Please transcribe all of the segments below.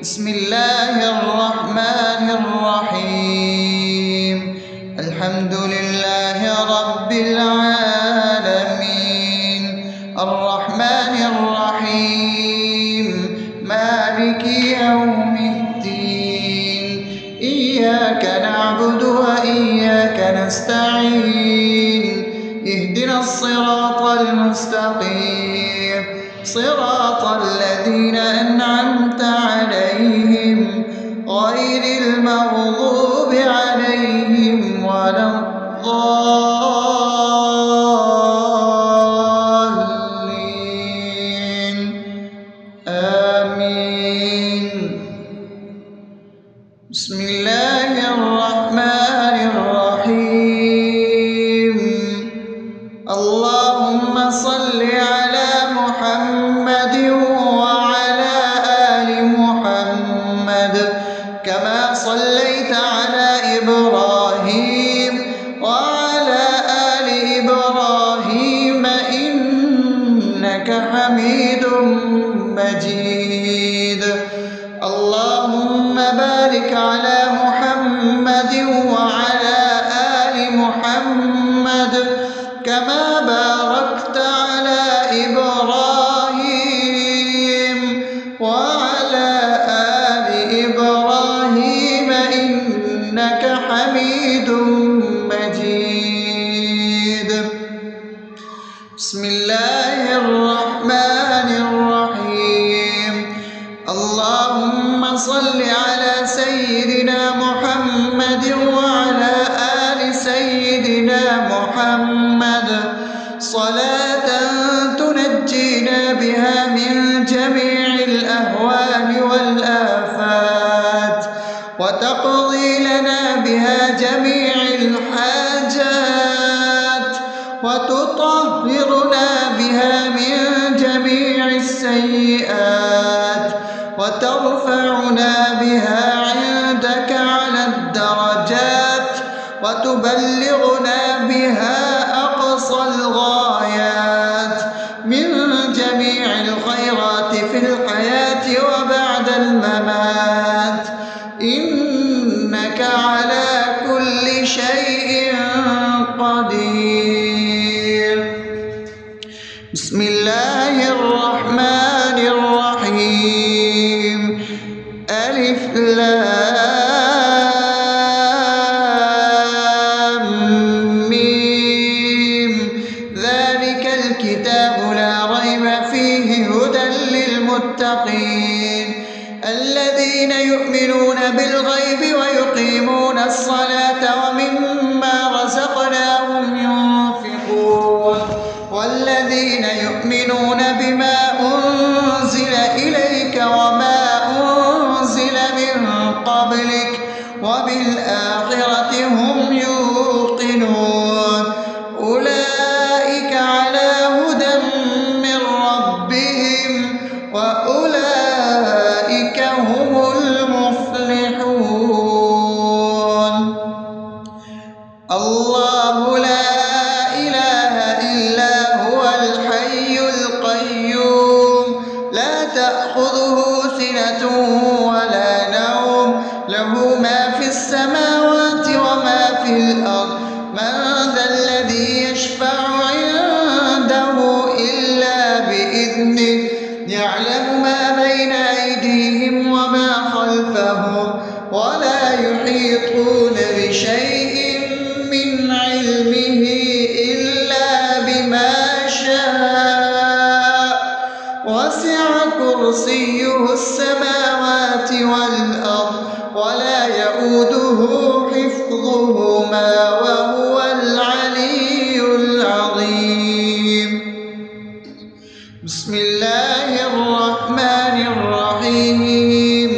بسم الله الرحمن الرحيم. الحمد لله رب العالمين، الرحمن الرحيم، مالك يوم الدين. إياك نعبد وإياك نستعين، اهدنا الصراط المستقيم، صراط الذين أنعمت عليهم غير المغضوب عليهم ولا الضالين. آمين. بسم الله الرحمن الرحيم. اللهم صل على محمد وعلى آل محمد كما صليت على إبراهيم وعلى آل إبراهيم إنك حميد مجيد. اللهم بارك على محمد وعلى آل محمد كما باركت على إبراهيم وعلى آل إبراهيم إنك حميد مجيد. بسم الله الرحمن الرحيم. اللهم صل على سيدنا محمد وعلى آل سيدنا محمد صلاة تنجينا بها من جميع الأهوال والآفات، وتقضي لنا بها جميع الحاجات، وتطهرنا بها من جميع السيئات، وترفعنا بها عندك على الدرجات، وتبلغنا بها أقصى الغايات من جميع الخيرات في الحياة وبعد الممات، إنك على كل شيء قدير. بسم الله الرحمن الرحيم. ألف لام ميم. ذلك الكتاب لا ريب فيه هدى للمتقين الذين يؤمنون بالغيب ويقيمون الصلاة ومما رزقناهم ينفقون والذين يؤمنون بما أنزل إليك وما أنزل من قبلك وبالآخرة هم يوقنون أولئك على هدى من ربهم وأولئك هم المفلحون. الله لا إله إلا هو الحي القيوم لا تأخذه سنة ولا نوم له ما في السماوات وما في الأرض من ذا الذي يشفع عنده إلا بإذنه يعلم ما بين أيديهم وما خلفهم ولا يحيطون بشيء من علمه إلا بما شاء وسع كرسيه السماوات والأرض ولا يؤوده حفظهما وهو العلي العظيم. بسم الله الرحمن الرحيم.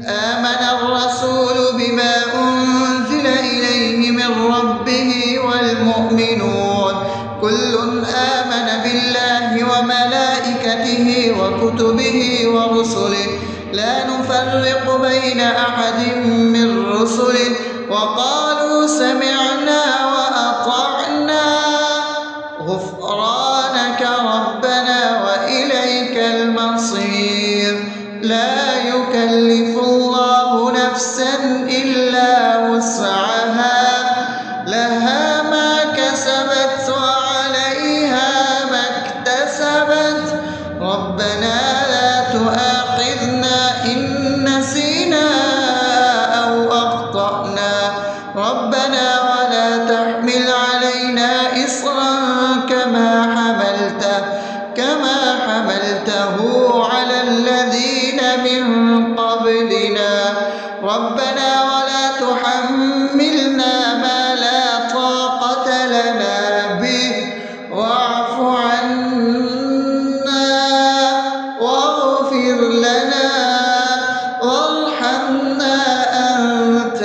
آمن الرسول بما أنزل إليه من ربه والمؤمنون كل آمن بالله وملائكته وكتبه ورسله لا نفرق بين أحد من رسله وقالوا سمعنا وأطعنا غفرانك ربنا وإليك المصير. لا يكلف يكلف الله نفسا إلا وسعها لها ما كسبت وعليها ما اكتسبت ربنا لا تؤاخذنا إن نسينا أو أخطأنا ربنا ولا تحمل علينا إصرا كما حملته على الذين من قبلنا ربنا ولا تحملنا ما لا طاقة لنا به واعف عنا واغفر لنا وارحمنا أنت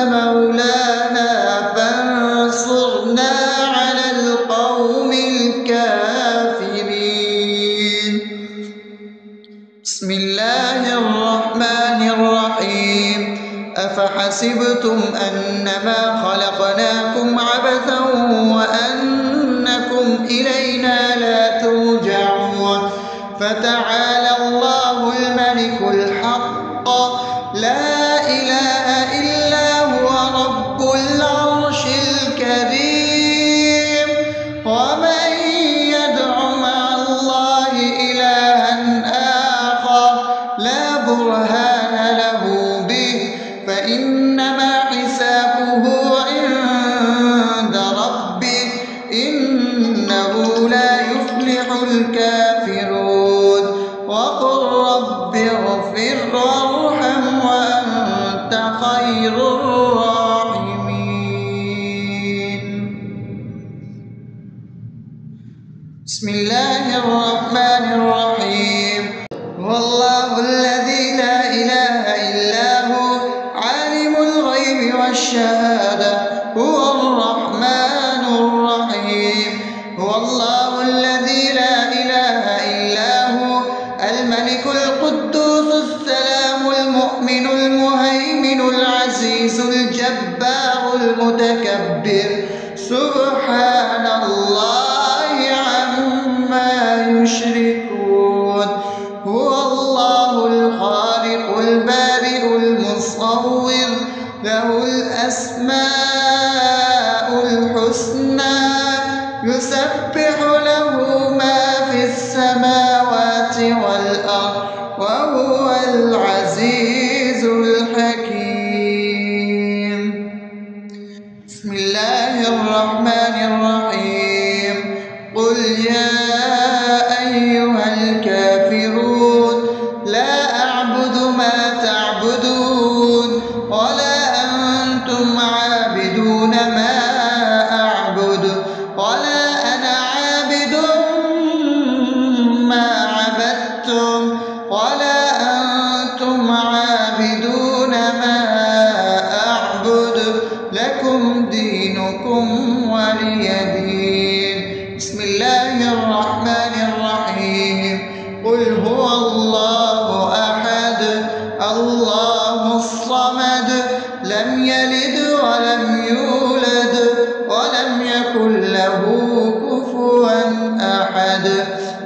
مولانا فانصرنا على القوم الكافرين. بسم الله الرحمن الرحيم أفحسبتم أنما خلقناكم عبثا وأنكم إلينا لا ترجعون فتعالى الله الملك الحق لا إله إلا هو رب العرش الكريم ومن يدع مع الله إلها آخر لا برهان له به فإنما حسابه عند ربه إنه لا يفلح الكافرون وقل رب اغفر وارحم وأنت خير الراحمين. بسم الله الرحمن الرحيم هو الله الذي لا إله إلا هو عالم الغيب والشهادة هو الرحمن الرحيم هو الله الذي لا إله إلا هو الملك القدوس السلام المؤمن المهيمن العزيز الجبار المتكبر سبحان الله عما يشركون هو الله الخالق البارئ المصور له الأسماء الحسنى يسبح له ما في السماوات والأرض وهو العزيز الحكيم. بسم الله الرحمن الرحيم قل يا أيها الكافرون لا أعبد ما تعبدون ولا أنتم عابدون ما أعبد ولا أنا عابد ما عبدتم ولا أنتم عابدون ما أعبد لكم دينكم ولي دين. بسم الله الرحمن الرحيم قل هو الله أحد الله الصمد لم يلد ولم يولد ولم يكن له كفوا أحد.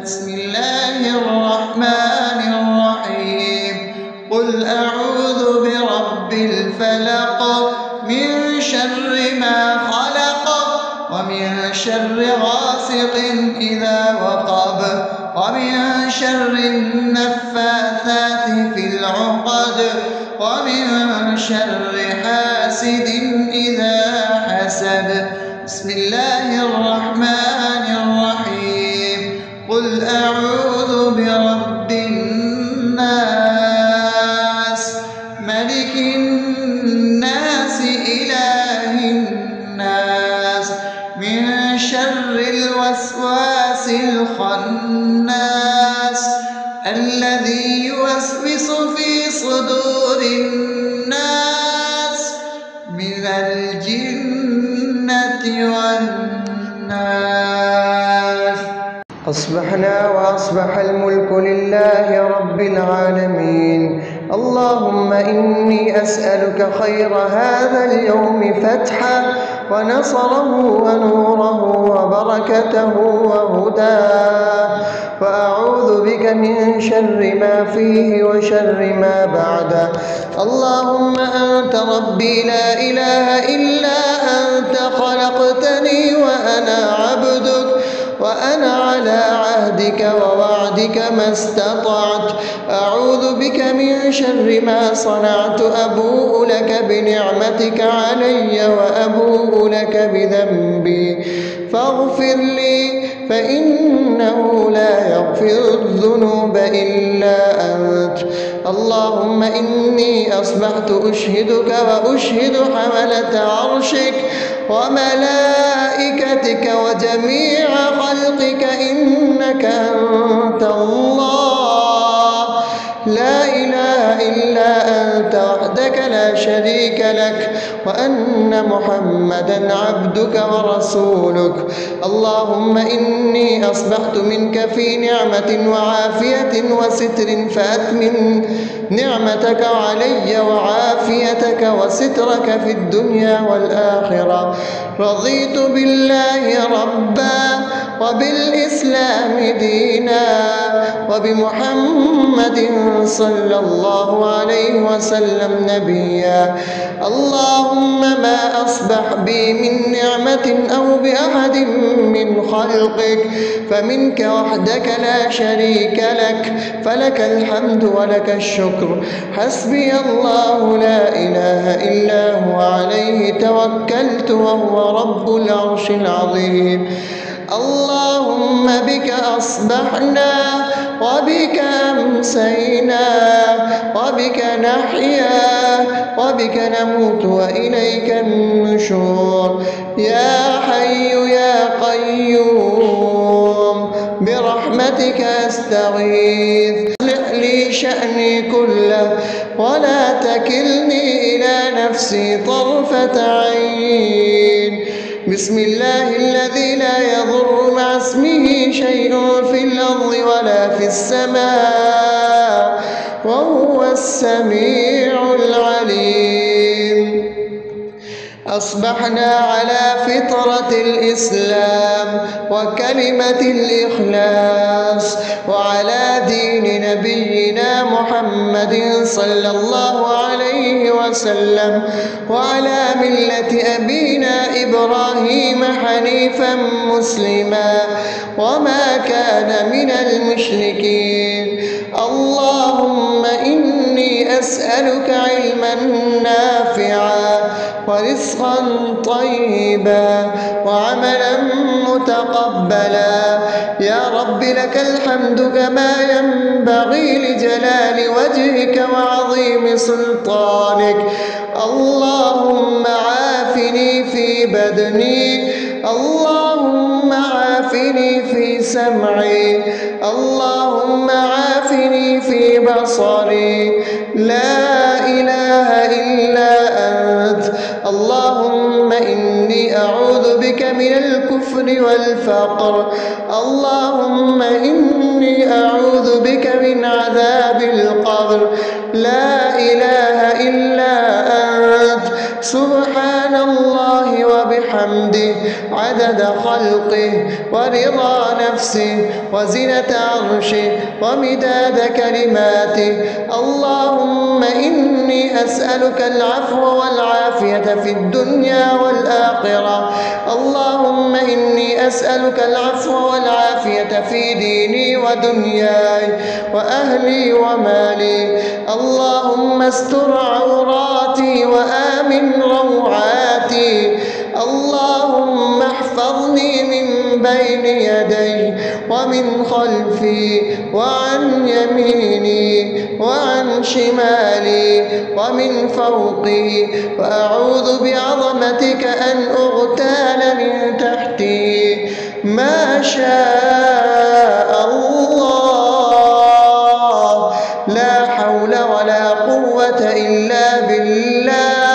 بسم الله الرحمن الرحيم قل أعوذ برب الفلق من شر ما خلق ومن شر غاسق إذا وقب ومن شر النفاثات في العقد ومن شر حاسد إذا حسد. بسم الله الرحمن الرحيم قل أعوذ برب الناس ملك الناس إله الناس من شر الوسواس الخناس الذي يوسوس في صدور الناس من الجنة والناس. أصبحنا وأصبح الملك لله رب العالمين. اللهم إني أسألك خير هذا اليوم فتحا ونصره ونوره وبركته وهداه، وأعوذ بك من شر ما فيه وشر ما بعده. اللهم أنت ربي لا إله إلا أنت، خلقتني وأنا عبدك، وأنا على عهدك ووعدك ما استطعت. أعوذ بك من شر ما صنعت، أبوء لك بنعمتك علي وأبوء لك بذنبي، فاغفر لي فإنه لا يغفر الذنوب إلا أنت. اللهم إني أصبحت أشهدك وأشهد حملة عرشك وملائكتك وجميع خلقك إنك أنت الله، لا إله إلا أنت وحدك لا شريك لك، وأن محمدا عبدك ورسولك. اللهم إني أصبحت منك في نعمة وعافية وستر، فأتمم نعمتك علي وعافيتك وسترك في الدنيا والآخرة. رضيت بالله ربا وبالإسلام دينا وبمحمد صلى الله عليه وسلم نبيا. اللهم ما أصبح بي من نعمة أو بأحد من خلقك فمنك وحدك لا شريك لك، فلك الحمد ولك الشكر. حسبي الله لا إله إلا هو، عليه توكلت وهو رب العرش العظيم. اللهم بك أصبحنا وبك أمسينا وبك نحيا وبك نموت وإليك النشور. يا حي يا قيوم برحمتك أستغيث، أصلح لي شأني كله ولا تكلني إلى نفسي طرفة عين. بسم الله الذي لا يضر مع اسمه شيء في الأرض ولا في السماء وهو السميع العليم. أصبحنا على فطرة الإسلام وكلمة الإخلاص وعلى دين نبينا محمد صلى الله عليه وسلم وعلى ملة أبينا إبراهيم حنيفا مسلما وما كان من المشركين. اللهم إني أسألك علما نافعا ورزقا طيبا وعملا متقبلا. يا رب لك الحمد كما ينبغي لجلال وجهك وعظيم سلطانك. اللهم عافني في بدني، اللهم عافني في سمعي، اللهم عافني في بصري. لا إله إلا أنت. اللهم إني أعوذ بك من الكفر والفقر. اللهم إني أعوذ بك من عذاب القبر. لا إله إلا أنت. سبحان الله وبحمده عدد خلقه ورضا نفسه وزنة عرشه ومداد كلماته. اللهم إني أسألك العفو والعافية في الدنيا والآخرة. اللهم إني أسألك العفو والعافية في ديني ودنياي وأهلي ومالي. اللهم استر عوراتي وآمن روعاتي. اللهم احفظني من بين يدي ومن خلفي وعن يميني وعن شمالي ومن فوقي، وأعوذ بعظمتك أن أغتال من تحتي. ما شاء الله، لا حول ولا قوة إلا بالله.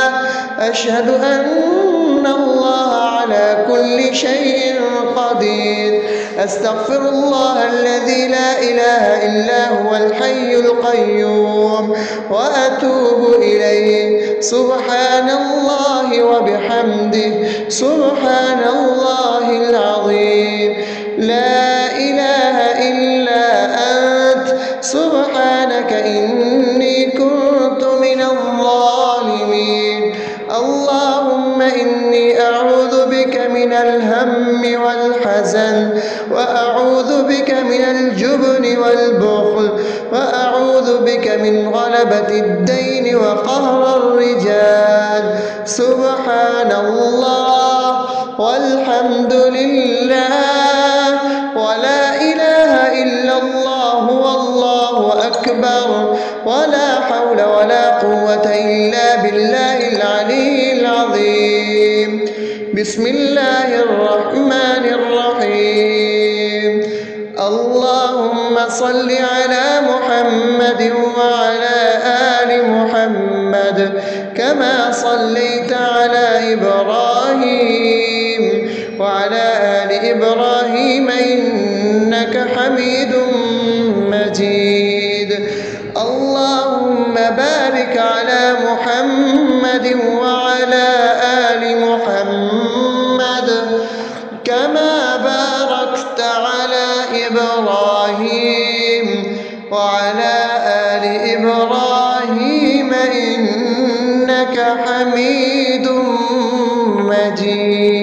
أشهد أن الله على كل شيء قدير. أستغفر الله الذي لا إله إلا هو الحي القيوم وأتوب إليه. سبحان الله وبحمده سبحان الله العظيم. لا إله إلا أنت سبحانك إني كنت من الظالمين. اللهم إني أعوذ بك من الهم والحزن، وأعوذ بك من الجبن والبخل، وأعوذ بك من غلبة الدين وقهر الرجال. سبحان الله والحمد لله ولا إله إلا الله والله أكبر ولا حول ولا قوة إلا بالله العلي العظيم. بسم الله الرحمن الرحيم. اللهم صل على محمد وعلى آل محمد كما صليت على إبراهيم وعلى آل إبراهيم إنك حميد مجيد. اللهم بارك على محمد وعلى آل محمد كما باركت على إبراهيم وعلى آل إبراهيم إنك حميد مجيد.